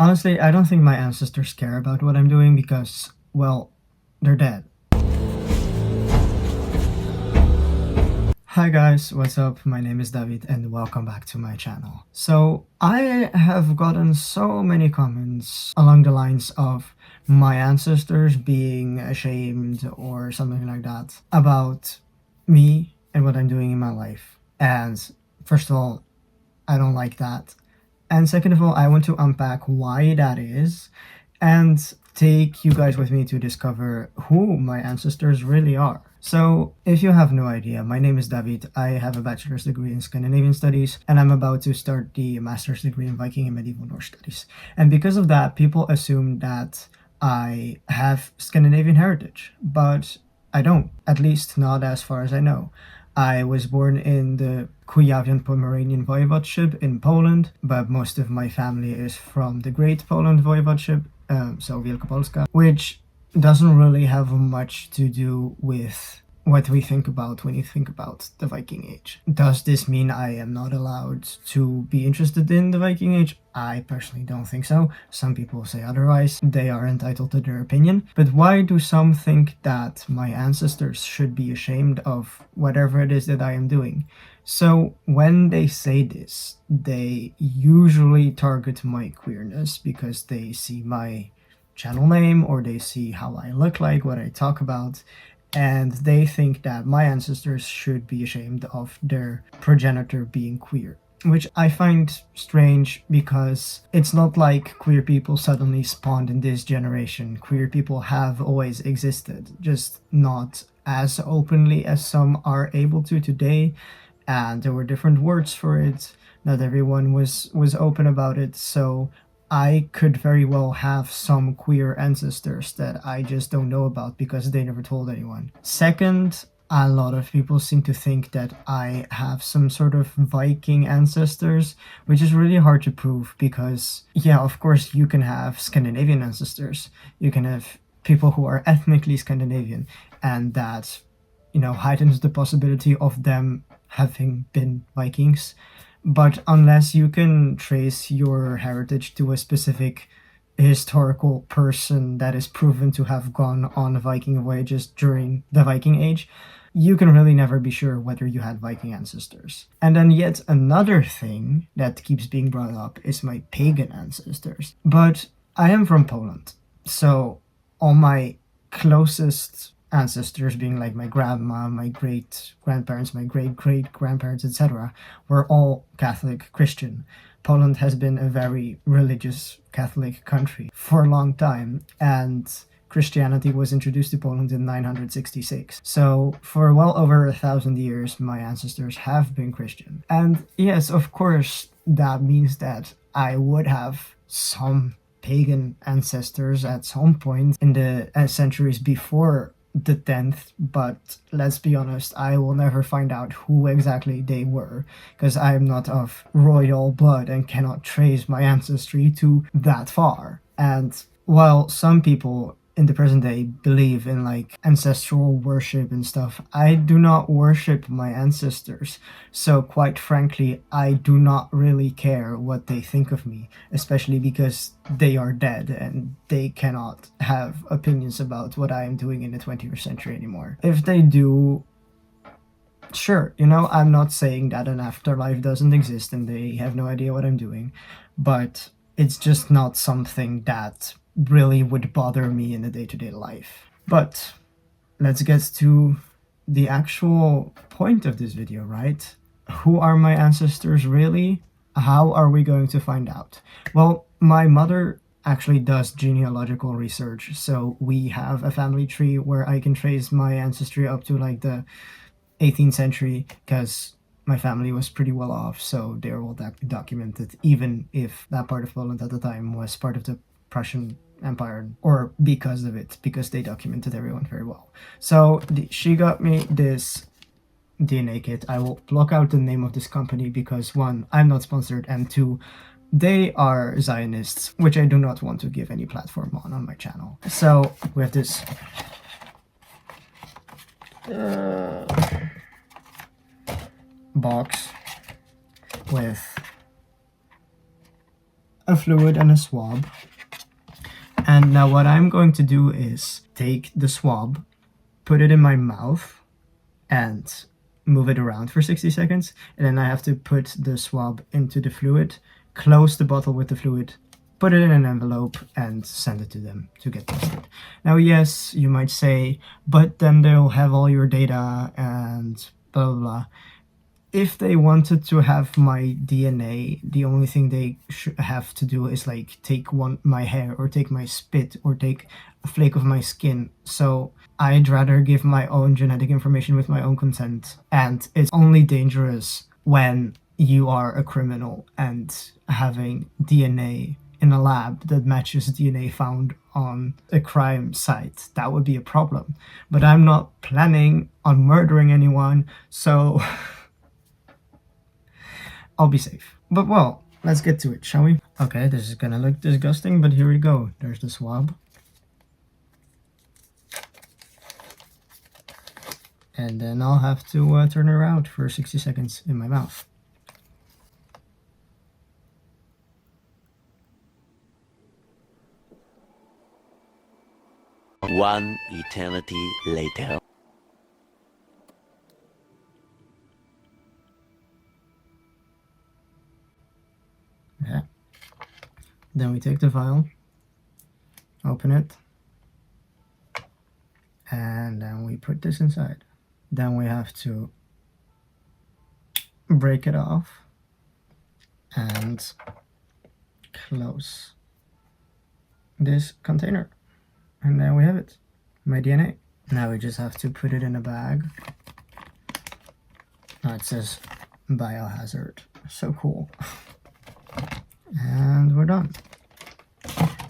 Honestly, I don't think my ancestors care about what I'm doing because, well, they're dead. Hi guys, what's up? My name is David and welcome back to my channel. So, I have gotten so many comments along the lines of my ancestors being ashamed or something like that about me and what I'm doing in my life. And first of all, I don't like that. And second of all, I want to unpack why that is and take you guys with me to discover who my ancestors really are. So, if you have no idea, my name is David. I have a bachelor's degree in Scandinavian studies, and I'm about to start the master's degree in Viking and medieval Norse studies. And because of that, people assume that I have Scandinavian heritage, but I don't, at least not as far as I know. I was born in the Kujawian-Pomeranian Voivodeship in Poland, but most of my family is from the Great Poland Voivodeship, so Wielkopolska, which doesn't really have much to do with what we think about when you think about the Viking Age. Does this mean I am not allowed to be interested in the Viking Age? I personally don't think so. Some people say otherwise. They are entitled to their opinion. But why do some think that my ancestors should be ashamed of whatever it is that I am doing? So when they say this, they usually target my queerness because they see my channel name or they see how I look like, what I talk about, and they think that my ancestors should be ashamed of their progenitor being queer. Which I find strange because it's not like queer people suddenly spawned in this generation. Queer people have always existed, just not as openly as some are able to today. And there were different words for it. Not everyone was open about it, so I could very well have some queer ancestors that I just don't know about because they never told anyone. Second, a lot of people seem to think that I have some sort of Viking ancestors, which is really hard to prove because, yeah, of course you can have Scandinavian ancestors. You can have people who are ethnically Scandinavian, and that, heightens the possibility of them having been Vikings. But unless you can trace your heritage to a specific historical person that is proven to have gone on Viking voyages during the Viking Age, you can really never be sure whether you had Viking ancestors. And then yet another thing that keeps being brought up is my pagan ancestors. But I am from Poland, so all my closest ancestors, being like my grandma, my great grandparents, my great great grandparents, etc., were all Catholic Christian. Poland has been a very religious Catholic country for a long time, and Christianity was introduced to Poland in 966. So for well over 1,000 years, my ancestors have been Christian. And yes, of course, that means that I would have some pagan ancestors at some point in the centuries before the 10th, but let's be honest, I will never find out who exactly they were because I am not of royal blood and cannot trace my ancestry to that far. And while some people in the present day believe in like ancestral worship and stuff, I do not worship my ancestors. So quite frankly, I do not really care what they think of me, especially because they are dead and they cannot have opinions about what I am doing in the 21st century anymore. If they do, sure, I'm not saying that an afterlife doesn't exist and they have no idea what I'm doing, but it's just not something that really would bother me in the day-to-day life. But let's get to the actual point of this video, right? Who are my ancestors really? How are we going to find out? Well, my mother actually does genealogical research, so we have a family tree where I can trace my ancestry up to like the 18th century because my family was pretty well off, so they're all documented, even if that part of Poland at the time was part of the Prussian Empire, or because of it, because they documented everyone very well. So she got me this DNA kit. I will block out the name of this company because one, I'm not sponsored, and two, they are Zionists, which I do not want to give any platform on my channel. So we have this box with a fluid and a swab. And now what I'm going to do is take the swab, put it in my mouth, and move it around for 60 seconds. And then I have to put the swab into the fluid, close the bottle with the fluid, put it in an envelope, and send it to them to get tested. Now, yes, you might say, but then they'll have all your data and blah, blah, blah. If they wanted to have my DNA, the only thing they have to do is like take my hair or take my spit or take a flake of my skin. So I'd rather give my own genetic information with my own consent. And it's only dangerous when you are a criminal and having DNA in a lab that matches DNA found on a crime site. That would be a problem. But I'm not planning on murdering anyone, so I'll be safe. But well, let's get to it, shall we? Okay, this is gonna look disgusting, but here we go. There's the swab. And then I'll have to turn it around for 60 seconds in my mouth. One eternity later. Okay. Then we take the vial, open it, and then we put this inside. Then we have to break it off and close this container. And there we have it, my DNA. Now we just have to put it in a bag. Oh, it says biohazard, so cool. And we're done.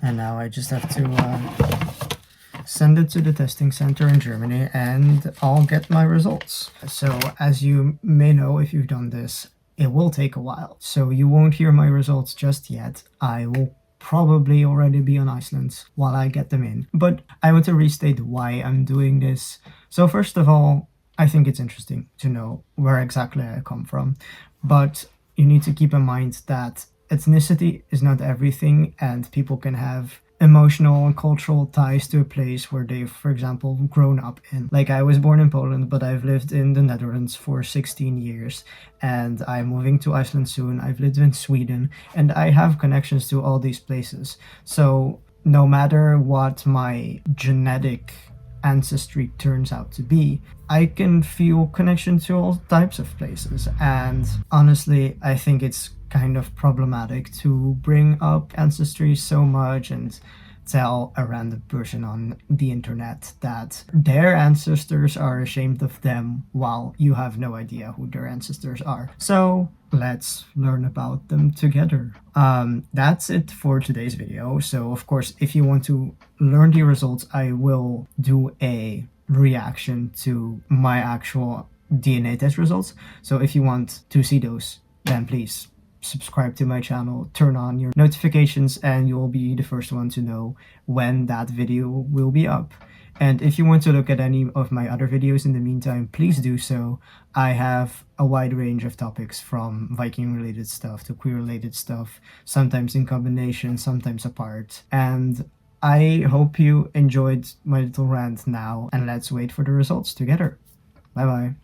And now I just have to send it to the testing center in Germany and I'll get my results. So as you may know, if you've done this, it will take a while. So you won't hear my results just yet. I will probably already be on Iceland while I get them in. But I want to restate why I'm doing this. So first of all, I think it's interesting to know where exactly I come from. But you need to keep in mind that ethnicity is not everything, and people can have emotional and cultural ties to a place where they've, for example, grown up in. Like, I was born in Poland, but I've lived in the Netherlands for 16 years, and I'm moving to Iceland soon. I've lived in Sweden, and I have connections to all these places. So no matter what my genetic ancestry turns out to be, I can feel connection to all types of places. And honestly, I think it's kind of problematic to bring up ancestry so much and tell a random person on the internet that their ancestors are ashamed of them while you have no idea who their ancestors are. So let's learn about them together. That's it for today's video. So of course, if you want to learn the results, I will do a reaction to my actual DNA test results. So if you want to see those, then please subscribe to my channel, turn on your notifications, and you'll be the first one to know when that video will be up. And if you want to look at any of my other videos in the meantime, please do so. I have a wide range of topics, from Viking related stuff to queer related stuff, sometimes in combination, sometimes apart. And I hope you enjoyed my little rant now, and let's wait for the results together. Bye bye.